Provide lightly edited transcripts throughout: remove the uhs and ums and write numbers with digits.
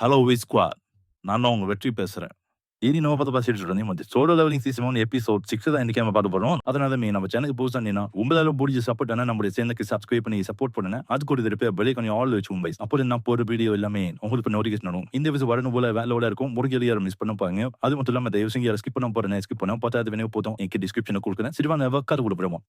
Hello we squad. நான் தான் உங்க வெற்றி பேசுறேன். இனி நம்ம பார்த்து பேசிட்டு இருக்கோம். வந்து சோலோ லெவலிங் சீசன் 1 எபிசோட் 6 தான் இன்னைக்கு நம்ம பார்க்க போறோம். அதனால நம்ம சேனலுக்கு புதுசா இருந்தீங்கன்னா, உங்களால முடிஞ்ச சப்போர்ட் நம்முடைய சேனலுக்கு சப்ஸ்கிரைப் பண்ணி சப்போர்ட் பண்ணுங்க. அதுக்கு ஒரு திருப்பி பெல் ஐகானை ஆல் வச்சு உங்க அப்போ நான் போற வீடியோ எல்லாமே உங்களுக்கு நோட்டிஃபிகேஷன் வரும். இந்த விஷயம் வரணும் போல வேலையோட இருக்கும். முடிஞ்சது யாரும் மிஸ் பண்ண பாருங்க. அது மட்டும் இல்லாம தயவு செஞ்சு யாரும் ஸ்கிப் பண்ண போறேன். ஸ்கிப் பண்ணா பார்த்தா அது வேணும் போதும். எனக்கு டிஸ்கிரிப்ஷன்ல கொடுக்குறேன். சரி வாங்க வக்காது கொடுப்போம்.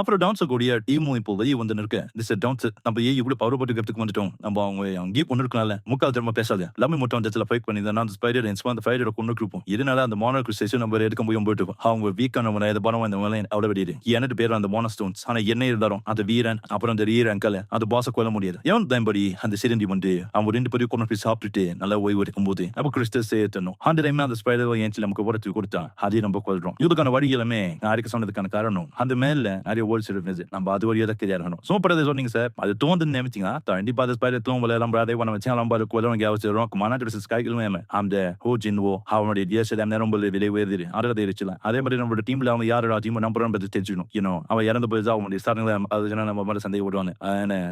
அப்புறம் டான்ஸ் கூடிய டீமும் இப்போ வெளியே வந்து நிற்க திஸ் டான்ஸ் நம்ம இவ்வளவு பவர் போட்டுக்கிறதுக்கு வந்துட்டோம். நம்ம அவங்க அங்கேயே கொண்டு இருக்கனால முக்கால் திரும்ப பேசாது எல்லாமே மட்டும் அந்த இடத்துல ஃபைட் பண்ணி தான் அந்த ஸ்பைடர் அந்த ஃபைடரை கொண்டு இருப்போம். இதனால அந்த மானர்க் செஷன் நம்ம எடுக்க முடியும் போயிட்டு அவங்க வீக்கான எது பணம் இந்த வேலை அவ்வளோ வெளியே எனக்கு பேர் அந்த மோன ஸ்டோன்ஸ். ஆனா என்ன இருந்தாலும் அந்த வீரன் அப்புறம் அந்த வீர அங்கல அந்த பாச கொல்ல முடியாது. ஏன் தம்படி அந்த சிரண்டி வந்து அவங்க 2 பேரும் கொண்டு போய் சாப்பிட்டுட்டு நல்லா ஓய்வு எடுக்கும் போது நம்ம கிறிஸ்டல் சேர்த்தணும். அந்த டைம் அந்த ஸ்பைடர் ஏன் நமக்கு உரத்து கொடுத்தா அதே நம்ம கொள்றோம். இதுக்கான வழி எல்லாமே நான் அடிக்க சொன்னதுக்கான காரணம் அந்த மேல நிறைய வேர்ல்ட்ஸ் இருந்துச்சு. நம்ம அது வழியா தான் கிடையாது. சூப்பரா சொன்னீங்க சார். அது தோணுதுன்னு நினைச்சீங்கன்னா கண்டிப்பா அது ஸ்பைடர் தூங்கல நம்ம அதே பண்ண வச்சு நம்ம அது கொல்ல வேண்டிய அவசியம் இருக்கும். மாநாட்டு ஸ்கைகளுமே அந்த ஹோ ஜின்வோ அவனுடைய டிஎஸ் நேரம் விலை உயர்ந்து அதை இருச்சுல. அதே மாதிரி நம்மளோட டீம்ல அவங்க யாரோட டீம் நம்புறோம் தெரிஞ்சுக்கணும். இன்னும் அவன் இறந்து போய் அவனுடைய ஸ்டார்டிங்ல அது நம்ம மேல சந்தேகம் விடுவாங்க.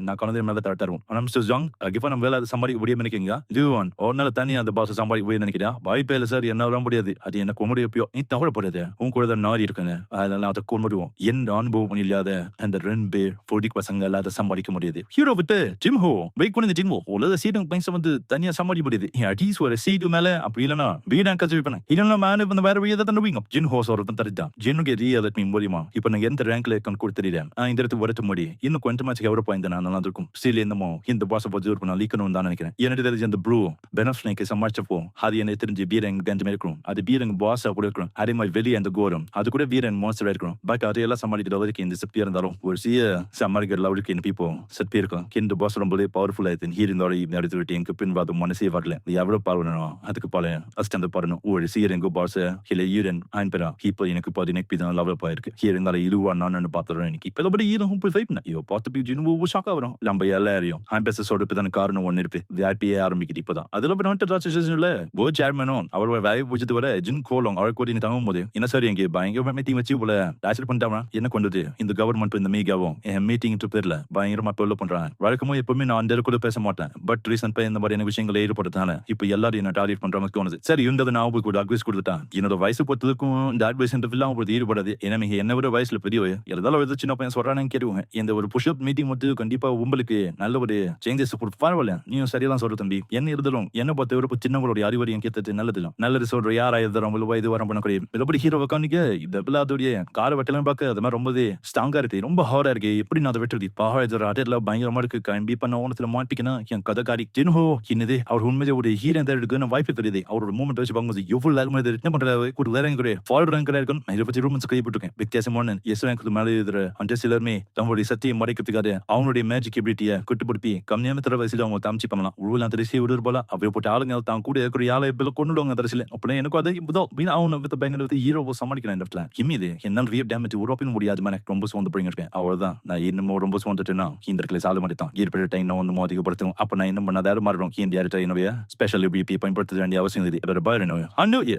நான் குழந்தை மேல தருவோம். நம்ம ஜாங் கிஃபா நம்ம வேலை சம்பாதிக்க முடியும் நினைக்கிறீங்க. ஜூவான் ஒரு நாள் தனி அந்த பாஸ் சம்பாதிக்க முடியும் நினைக்கிறேன். வாய்ப்பே இல்லை சார். என்ன வர முடியாது. அது என்ன கொண்டு எப்பயோ நீ தவறப்படுது உன் கூட தான் நாரி இருக்குங்க. அதெல்லாம் அதை கொண்டுடுவோம். எந்த அனுபவம் இல்லாத அந்த 2 பேர் பொடிக்கு பசங்க அதை சம்பாதிக்க முடியாது. ஹீரோ விட்டு ஜிம்ஹோ வெயிட் பண்ணி ஜிம்ஹோ உலக சீட்டு பைசா வந்து தனியா சம்பாதிக்க முடியாது. அட்லீஸ்ட் ஒரு சீட்டு மேல அப்படி இல்லைன்னா வீடா கச்சு பண்ண இல்லைன்னா மேல வந்து வேற வீட தான் நடுவீங்க. ஜின்ஹோ சொல்றது தருதான் ஜின்னுக்கு ரியல் மூலியமா இப்ப நான் எந்த ரேங்க்ல இருக்கேன்னு கூட தெரியல. இந்த இடத்துக்கு வரட்டு முடி இன்னும் கொஞ்சம் மேட்ச் எவ்வளவு பாயிண்ட் நான் நல்லா இருக்கும். ஸ்டில் என்னமோ இந்த பாச பத்தி ஒரு நான் லீக்கணும் தான் நினைக்கிறேன். எனக்கு தெரிஞ்ச அந்த ப்ளூ பெனஸ்னைக்கு சமாளிச்சப்போ அது என்ன தெரிஞ்சு பீரங்க கஞ்சமே இருக்கும். அது பீரங்க பாஸா கூட இருக்கும். அதே மாதிரி வெளியே அந்த கோரம் அது கூட வீரன் மோஸ்டரா இருக்கும். பட் அதையெல்லாம் சமாளிக்கிற வரைக்கும் இந்த சிப்பியா இருந்தாலும் ஒரு சமாளிக்கிற லவுக்கு இந்த பீப்போ செட் இருக்கும். இந்த பாஸ் ரொம்பவே பவர்ஃபுல் ஆயிடுது. ஹீரோட நடத்திட்டு எனக்கு பின்வாதம் மனசே வரல. எவ்வளவு பாருணும் அதுக்கு பல அஸ்டந்த பாருணும். ஒரு சீரங்க பாஸ் இல்ல ஈரன் ஆயின்பரா இப்போ எனக்கு பாதி நெக் தான் லெவலப் ஆயிருக்கு. ஹீரோங்கால இதுவா நான் பாத்துறேன். எனக்கு இப்ப எப்படி ஹீரோ போய் ஃபைட் பண்ண ஐயோ பார்த்து போய் ஜின்னு ஷாக்கா வரும். நம்ம எல்லாரையும் ஆம்பேச சொல்றதுக்கு காரணம் ஒன்னு இருக்கு. விஆர்பியே ஆரம்பிக்குது இப்பதான். அதுல இல்ல போ சேர்மனும் அவரோட வேலை பூஜ்ஜது வர ஜின் கோலம் அவரை கூட நீங்க தங்கும் போது என்ன சார் எங்க பயங்கரமா டீம் வச்சு போல டாச்சர் பண்ணிட்டாங்க. என்ன கொண்டது இந்த கவர்மெண்ட் இந்த மீகாவும் என் மீட்டிங் பேர்ல பயங்கரமா தொல்லை பண்றாங்க. வழக்கமும் எப்பவுமே நான் அந்த கூட பேச மாட்டேன். பட் ரீசன்ட் இந்த மாதிரியான விஷயங்களை ஈடுபடுத்தான இப்ப எல்லாரும் என்ன டார்கெட் பண்றாங்க தோணுது. சரி இருந்தது நான் கூட அட்வைஸ் கொடுத்துட்டான். என்னோட வயசு பொறுத்ததுக்கும் இந்த அட்வைஸ் ஈடுபடாது. ஏன்னா என்ன விட வயசுல பெரிய எதாவது சின்ன பையன் சொல்றானு கேட்டுவேன். இந்த ஒரு புஷ்அப் மீட்டிங் மட்டும் கண்டிப்பா உங்களுக்கு நல்ல ஒரு சேஞ்சஸ் பரவாயில்ல. நீயும் சரியா சொல்ற தம்பி. என்ன இருந்தாலும் என்ன பார்த்து ஒரு சின்னவங்களுடைய அறிவுரையும் கேட்டது நல்லது சொல்ற யாரா இருந்தாலும் வயது வரம் பண்ணக்கூடிய எப்படி ஹீரோ உட்காந்துக்க இந்த பிள்ளாதுடைய கார வெட்டலாம் பார்க்க அது மாதிரி ரொம்பவே ஸ்ட்ராங்கா இருக்கு. ரொம்ப ஹாரா இருக்கு. எப்படி நான் அதை வெட்டுறது பாஹாஜர் பயங்கரமா இருக்கு. கம்பி பண்ண ஓனத்துல மாட்டிக்கணும். என் கதைக்காரி ஜின்ஹோ என்னது அவர் உண்மையை ஒரு ஹீரோ இருக்கு வாய்ப்பு தெரியுது. அவரோட மூமெண்ட் வச்சு பார்க்கும்போது எவ்வளவு என்ன பண்றாரு ஒரு வேற ஃபால்ட் ரேங்க் இருக்கும். இதை பத்தி ரூமன்ஸ் கைப்பற்றிருக்கேன். வித்தியாசமான எஸ் ரேங்க் மேலே எழுதுற அந்த சிலருமே தங்களுடைய சத்தியை மறைக்கிறதுக்காக அவனுடைய மேஜிக் எபிலிட்டியை கட்டுப்படுத்தி கம்மியான தர வயசுல அவங்க தாமிச்சு பண்ணலாம். உருவல் அந்த ரிசி விடுற போல அப்படி போட்டு ஆளுங்க தான் கூட இருக்கிற யாழை கொண்டுடுவாங்க தரிசில. அப்படின்னா எனக்கு அது அவனை பயங்கர ஹீரோ சமாளிக்கிறேன். இந்த இடத்துல கிம்மிது என்னால் ரியல் டேமேஜ் உருவாக்க முடியாது. எனக்கு ரொம்ப சோர்ந்து போயிருக்கேன். அவ்வளவுதான் நான் இன்னும் ரொம்ப சோர்ந்துட்டேன்னா இந்த இடத்துல சால மாட்டேன். ஏற்பட்ட டைம் ஒன்று அதிகப்படுத்தும். அப்ப நான் என்ன பண்ண மாறும். இந்த இடத்துல ஸ்பெஷல் எபிலிட்டி பயன்படுத்த வேண்டிய அவசியம் இல்லை.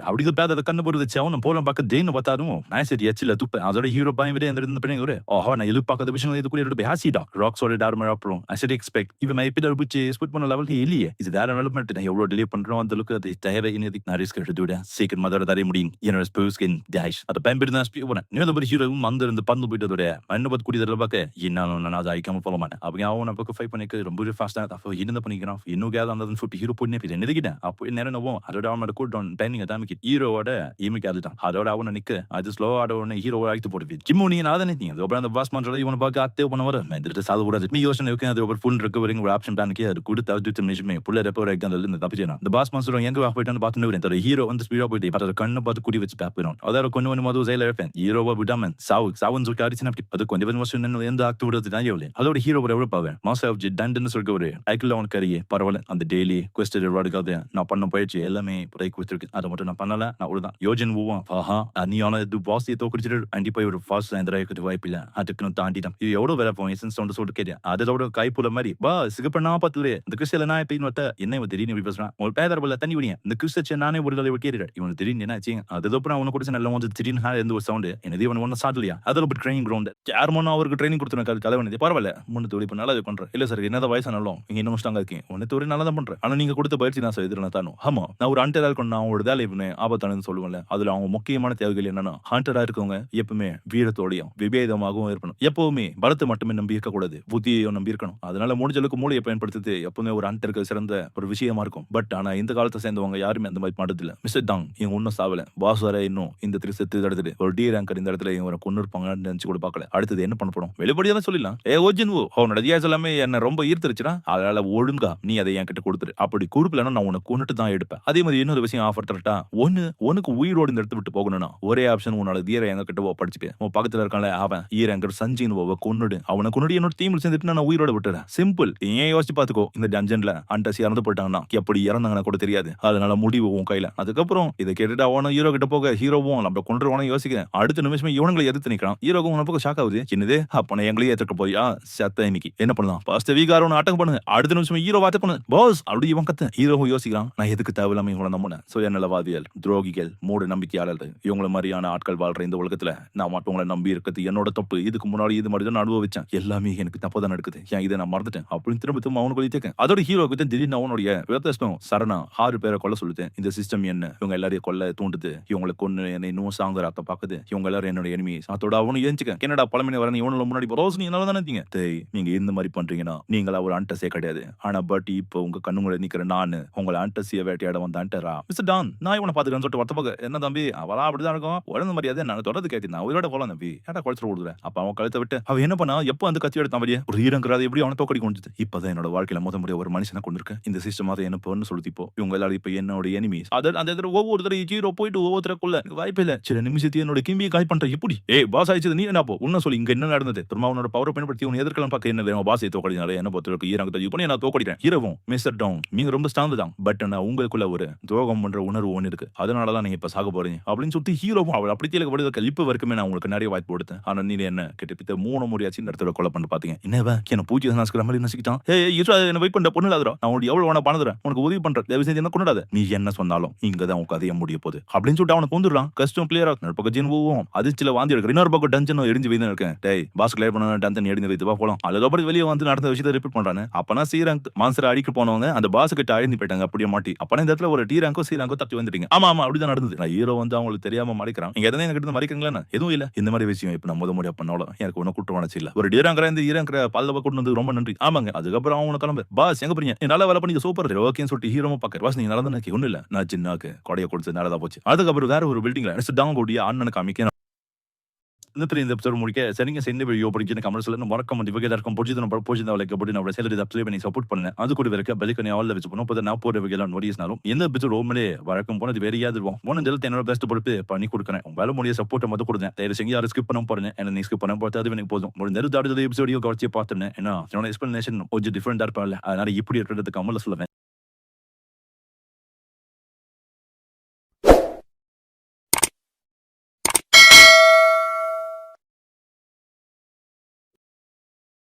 அப்படி பேத கண்ணு போடுறது அவனும் போல பார்க்க தேன்னு பார்த்தாலும் மேசேஜ் எச்சில துப்ப அதோட ஹீரோ பயம் விட இருந்த ஓஹோ நான் எதிர்பார்க்காத விஷயம் இது கூட பேசிட்டா ராக்ஸோட டார்மர் அப்புறம் ஐ ஷட் எக்ஸ்பெக்ட் இவன் எப்படி பிடிச்சி ஸ்புட் பண்ண லெவலுக்கு இல்லையே. இது வேற டெவலப்மெண்ட். நான் எவ்வளவு டிலே பண்றோம் அந்த அளவுக்கு அது தேவை. நான் ரிஸ்க் எடுத்து சீக்கிரம் அதோட தர முடியும். என்னோட ஸ்பூஸ்கின் டேஷ் அதை பயன்படுத்தி போனேன். ஹீரோவும் அந்த இருந்து பந்து போயிட்டதோட மண்ணு பார்த்து கூடியதில் பார்க்க என்னாலும் நான் அதை அழிக்காம போல மாட்டேன். அவங்க அவன் பக்கம் ஃபைட் பண்ணிக்க ரொம்ப ஃபாஸ்டா அப்போ இருந்த பண்ணிக்கிறான். இன்னும் கேது அந்த ஃபுட் ஹீரோ போய் நினைக்கிட்டேன். அப்போ நேரம் அதோட அவனோட கூட்டம் டைமிங் டைமிக்கு ஹீரோவோட ஈமிக்கு அதுதான். அதோட அவனை நிக்க அது ஸ்லோ ஆட உடனே ஹீரோ அழைத்து போட்டு ஜிம்மு நீங்க அதை நினைத்தீங்க. அப்புறம் அந்த பாஸ் மாஸ்டர் இவனை பார்க்க அத்தே பண்ண வர சாது கூடாது. நீ யோசனை இருக்கு. அது ஒரு ஃபுல் ரெக்கவரிங் ஒரு ஆப்ஷன் பிளானுக்கு அது கொடுத்து அது நிமிஷமே புள்ள ரெப்போ இந்த தப்பிச்சேன். இந்த பாஸ் மாஸ்டர் எங்க போயிட்டு பார்த்து ஹீரோ வந்து ஸ்பீடா போயிட்டு பார்த்து கண்ணை பார்த்து குடி வச்சு பார்ப்போம். அதோட கொஞ்சம் மது செயல இருப்பேன். ஹீரோவா விடாம சாவுன்னு சொல்லி அடிச்சுனா அது கொஞ்சம் வருஷம் எந்த ஆக்ட் விடுறது தான் எவ்வளவு. அதோட ஹீரோ எவ்வளவு பாவேன் மாசம் டண்டுன்னு சொல்லிட்டு ஒரு ஐக்கிள் அவனுக்கு கறியே பரவாயில்ல. அந்த டெய்லி குவெஸ்ட் ரிவார்டுக்காக நான் பண்ண போயிடுச்சு எல்லாமே பிரேக் கொடுத்துருக்கு. அதை மட்டும் நான் பண்ணல. நான் அவ்வளவுதான் யோஜன் ஊவான் ஆஹா நீயான இது பாசியை தோக்கடிச்சிட்டு கண்டிப்பா ஒரு ஃபாஸ்ட் அந்த இருக்கிறது வாய்ப்பு இல்லை. அதுக்கு தாண்டிட்டான். இது எவ்வளவு வேலை போகும் எசன்ஸ் சொல்லிட்டு கேட்டேன். அதோட கைப்புல மாதிரி பா சிகப்ப நான் பார்த்துலே இந்த கிறிஸ்டியல நான் எப்பயும் என்ன திடீர்னு இப்படி பேசுறான். ஒரு பேதரபுல தண்ணி விடிய இந்த கிறிஸ்ட நானே ஒரு தடவை கேட்டுறேன். இவன் திடீர்னு என்ன ஆச்சு அதுக்கப்புறம் அவனை குடிச்சு நல்ல வந்து திடீர்னு எந்த ஒரு சவுண்ட் என்னது இவன் ஒன்னும் சாட்டலையா அதில் but train training ground chairman அவருக்கு ட்ரைனிங் கொடுத்துருக்காரு தலைவனி பரவாயில்ல முன்னூத்தி இப்ப நல்லா இது பண்றேன் இல்ல சார் என்னதான் வயசானாலும் நீங்க இன்னும் ஸ்ட்ராங்கா இருக்கீங்க ஒன்னு நல்லா தான் பண்றேன் ஆனா நீங்க கொடுத்த பயிற்சி நான் எதிர்னா தானோ ஆமா நான் ஒரு ஹண்டரா இருக்கணும் நான் ஒரு வேலை பண்ணேன் ஆபத்தானு சொல்லுவேன்ல அதுல அவங்க முக்கியமான தேவைகள் என்னன்னா ஹண்டரா இருக்கவங்க எப்பவுமே வீரத்தோடையும் விபேதமாகவும் இருக்கணும் எப்பவுமே பலத்தை மட்டுமே நம்பி இருக்க கூடாது புத்தியையும் நம்பி இருக்கணும் அதனால முடிஞ்ச அளவுக்கு மூளையை பயன்படுத்துறது எப்பவுமே ஒரு ஹண்டருக்கு சிறந்த ஒரு விஷயமா இருக்கும் பட் ஆனா இந்த காலத்தை சேர்ந்தவங்க யாருமே அந்த மாதிரி மாட்டது இல்ல மிஸ்டர் டாங் இவங்க ஒன்னும் சாவல பாஸ் வர இன்னும் இந்த திருசத்து இடத்துல ஒரு டி ரேங்கர் இந்த இடத்துல இவங்க கொண்டு இருப்பாங்கன்னு நினைச்சு கூட பார்க்கல அடுத்தது என்ன பண்ண போறோம் வெளிப்படையா தான் சொல்லலாம் ஓஜின்வு அவனோட தியாஸ் எல்லாமே என்ன ரொம்ப ஈர்த்துருச்சுன்னா அதனால ஒழுங்கா நீ அதை என் கிட்ட கொடுத்துரு அப்படி கொடுக்கலன்னா நான் உனக்கு கொண்டுட்டு தான் எடுப்பேன் அதே மாதிரி இன்னொரு விஷயம் ஆஃபர் தரட்டா உனக்கு உயிரோடு இந்த இடத்து விட்டு போகணும்னா ஒரே ஆப்ஷன் உன்னோட தீர எங்க கிட்ட படிச்சுட்டு உன் பக்கத்துல இருக்கான அவன் ஈரங்கர் சஞ்சின் கொன்னுடு அவனை கொண்டுடு என்னோட டீம்ல சேர்ந்துட்டு நான் உயிரோட விட்டுறேன் சிம்பிள் ஏன் யோசிச்சு பாத்துக்கோ இந்த டஞ்சன்ல அண்டஸ் இறந்து போயிட்டாங்கன்னா எப்படி இறந்தாங்கன்னா கூட தெரியாது அதனால முடிவு உன் கையில அதுக்கப்புறம் இதை கேட்டுட்டு அவனும் ஹீரோ கிட்ட போக ஹீரோவும் நம்ம கொண்டுருவானு யோசிக்க அடுத்த நிமிஷமே இவனுங்களை எதிர்த்து நிக்கிறான் ஹீரோக்கும் உன பக்கம் ஷாக் ஆகுது சின்னது அப்ப எங்களையே ஏத்துட்டு போயா செத்த இன்னைக்கு என்ன பண்ணலாம் ஃபர்ஸ்ட் வீக்கார ஒன்று அட்டக் பண்ணுங்க அடுத்த நிமிஷம் ஹீரோ வாட்ட பண்ணு பாஸ் அப்படி இவன் கத்த ஹீரோவும் யோசிக்கிறான் நான் எதுக்கு தேவையில்லாம இவங்களை நம்பினேன் சுயநலவாதிகள் துரோகிகள் மூட நம்பிக்கையாளர்கள் இவங்கள மாதிரியான ஆட்கள் வாழ்ற இந்த உலகத்துல நான் மற்றவங்களை நம்பி இருக்கிறது என்னோட தப்பு இதுக்கு முன்னாடி இது மாதிரி தான் அனுபவிச்சேன் எல்லாமே எனக்கு தப்பா தான் நடக்குது ஏன் இதை நான் மறந்துட்டேன் அப்படின்னு திரும்ப அவனுக்கு எழுதிட்டேன் அதோட ஹீரோக்கு திடீர்னு அவனுடைய வித்தியாசம் சரணா 6 பேரை கொல்ல சொல்லுது இந்த சிஸ்டம் என்ன இவங்க எல்லாரையும் கொல்ல தூண்டுது இவங்களை கொண்டு என்ன இன்னும் சாங்கராத்த பாக்குது இவங்க எல்லாரும் என்னோட எனிமி அதோட அவனு ஏஞ்சிக்க என்னடா பழமையை வர இவனும் முன்னாடி ரோஸ் நீ நல்லா தானே நீங்க இந்த மாதிரி பண்றீங்கன்னா நீங்களா ஒரு அண்டஸே கிடையாது ஆனா பட் இப்போ உங்க கண்ணுங்களை நிக்கிற நானு உங்களை அண்டசிய வேட்டையாட வந்த அண்டரா மிஸ்டர் டான் நான் இவனை பாத்துக்கிறேன்னு சொல்லிட்டு வத்தப்பக என்ன தம்பி அவளா அப்படிதான் இருக்கும் உடனே மரியாதை நான் தொடர்ந்து கேட்டேன் நான் உயிரோட போலாம் தம்பி ஏடா குழச்சிட்டு கொடுக்குறேன் அப்ப அவன் கழுத்தை விட்டு அவன் என்ன பண்ணா எப்போ அந்த கத்தி எடுத்தான் வழியே ஒரு ஈரங்கிறாது எப்படி அவனை தோக்கடி கொண்டு இப்பதான் என்னோட வாழ்க்கையில முறைய ஒரு மனுஷனை கொண்டிருக்கேன் இந்த சிஸ்டம் அதை என்ன பொண்ணு சொல்லிப்போ இவங்க எல்லாரும் இப்ப என்னோட எனிமீஸ் அந்த ஒவ்வொரு தடவை ஹீரோ போயிட்டு ஒவ்வொருத்தருக்குள்ள வாய்ப்பு இல்ல சில நிமிஷத்தையும் என்னோட கிம்பியை காய் பண்ற எப்படி பாஸ் ஆயிடுச்சு நீ என்ன போ உன்ன சொல்லி இங்க என்ன நடந்தது திரும்ப அவனோட பவரை பயன்படுத்தி உன் எதிர்க்கலாம் பார்க்க என்ன வேணும் பாஸை தோக்கடினால என்ன பொறுத்த ஈரங்க பண்ணி நான் தோக்கடிக்கிறேன் ஹீரோவும் மிஸ்டர் டவுன் நீங்க ரொம்ப ஸ்ட்ராங் தான் பட் நான் உங்களுக்குள்ள ஒரு துரோகம் பண்ற உணர்வு ஒன்று இருக்கு அதனாலதான் நீங்க இப்ப சாக போறீங்க அப்படின்னு சொல்லி ஹீரோவும் அவள் அப்படி தேவைப்படுது இப்ப வரைக்குமே நான் உங்களுக்கு நிறைய வாய்ப்பு கொடுத்தேன் ஆனா நீ என்ன கிட்டத்தட்ட 3 முறையாச்சு இந்த இடத்துல கொலை பண்ண பாத்தீங்க என்னவா என்ன பூஜை நாஸ்கிற மாதிரி நசிக்கிட்டான் என்ன வெயிட் பண்ண பொண்ணு நான் உனக்கு எவ்வளவு வேணா பணம் உனக்கு உதவி பண்ற தயவு செஞ்சு என்ன கொண்டாத நீ என்ன சொன்னாலும் இங்கதான் உனக்கு அதைய முடிய போகுது அப்படின்னு சொல்லிட்டு அவனுக்கு வந்துடலாம் கஷ்டம் கிளியரா பக்கம் ஜின்வும் அது சில வாந்தி எடுக்கிற இன்னொரு பக்கம் டஞ்சன் எரிஞ்சு வைத்து இருக்கேன் டேய் பாஸ் கிளியர் பண்ண டஞ்சன் எரிஞ்சு வைத்து போலாம் அதுக்கப்புறம் வெளியே வந்து நடந்த விஷயத்தை ரிப்பீட் பண்றானு அப்பனா சீரங்க் மான்சரை அடிக்க போனவங்க அந்த பாஸ் கிட்ட அழிந்து போயிட்டாங்க அப்படியே மாட்டி அப்பனா இந்த இடத்துல ஒரு டி ரேங்கோ சி ரேங்கோ தப்பி வந்துட்டீங்க ஆமா ஆமா அப்படிதான் நடந்தது நான் ஹீரோ வந்து அவங்களுக்கு தெரியாம மறைக்கிறான் நீங்க எதனா என்கிட்ட மறைக்கிறீங்களா எதுவும் இல்ல இந்த மாதிரி விஷயம் இப்ப நான் முறையா பண்ணாலும் எனக்கு ஒன்னும் குற்றம் வளர்ச்சி இல்ல ஒரு டி ரேங்கர் இந்த ஈரங்கிற பால்ல கொண்டு வந்து ரொம்ப நன்றி ஆமாங்க அதுக்கப்புறம் அவங்க கிளம்பு பாஸ் எங்க போறீங்க நல்லா வேலை பண்ணி சூப்பர் ஓகேன்னு சொல்லிட்டு ஹீரோ பாக்க பாஸ் நீங்க நல்லா தான் ஒண்ணு இல்ல நான் சின்னாக்கு கொடையை கொடுத்து நல்லதா போச்சு அதுக்கப்புறம் வேற ஒரு பில்டிங்ல டாங் கூடிய அண்ணனுக்கு அமைக்க ഇന്നത്തെ എപ്പിസോഡ് முடிக்க சரிங்க இந்த வீடியோ பிடிச்சிருந்த கமெண்ட்ஸ்ல மறக்காம வந்து வீடியோ இருக்கும் போஜிதான் லைக் போட்டு நம்ம சேனலை சப்ஸ்கிரைப் பண்ணி சப்போர்ட் பண்ணுங்க அது கூட இருக்க பெல்லைக்கனை ஆல்ல வச்சு போனோம் அப்போ நான் போற வீடியோலாம் நோட்டீஸ்னாலும் எந்த எபிசோட் ஓமலே வழக்கம் போனது வேற யாதுவோம் போன ஜெலத்தை என்னோட பெஸ்ட் பொறுப்பு பண்ணி கொடுக்குறேன் வேலை முடிய சப்போர்ட்டை மட்டும் கொடுங்க தயவு செஞ்சு யாரும் ஸ்கிப் பண்ண போறேன் என்ன நீ ஸ்கிப் பண்ண போறது அது எனக்கு போதும் முடிஞ்ச அடுத்த எபிசோடியோ கவர்ச்சியை பார்த்துனேன் ஏன்னா என்னோட எக்ஸ்பிளனேஷன் கொஞ்சம் டிஃபரெண்டா இருப்பாங்க அதனால இப்படி இருக்கிறதுக்கு அமல சொல்லுவேன்